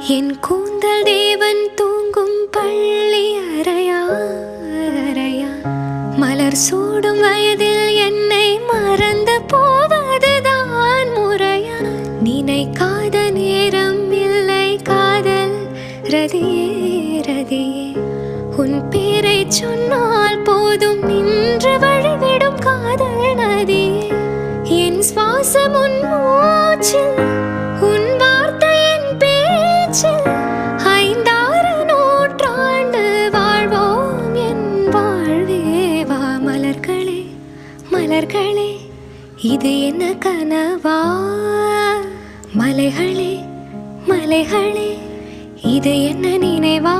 என் கூந்தல் தேவன் தூங்கும் பள்ளி அறையா அறையா, மலர் சூடும் வயதில் என்னை மறந்து போவதுதான் முறையா? நினைக்காத நேரம் இல்லை காதல் ரதியே ரதியே, உன் பேரை சொன்னால் போதும் நின்று வழிவிடும் காதல் நதியே. என் சுவாசம் உன் மூச்சில், உன் வார்த்தை என் பேச்சில், 5-6 நூற்றாண்டு வாழ்வோம் என் வாழ்வே வா. மலர்களே மலர்களே, இது என்ன கனவா? மலைகளே மலைகளே, இது என்ன நினைவா?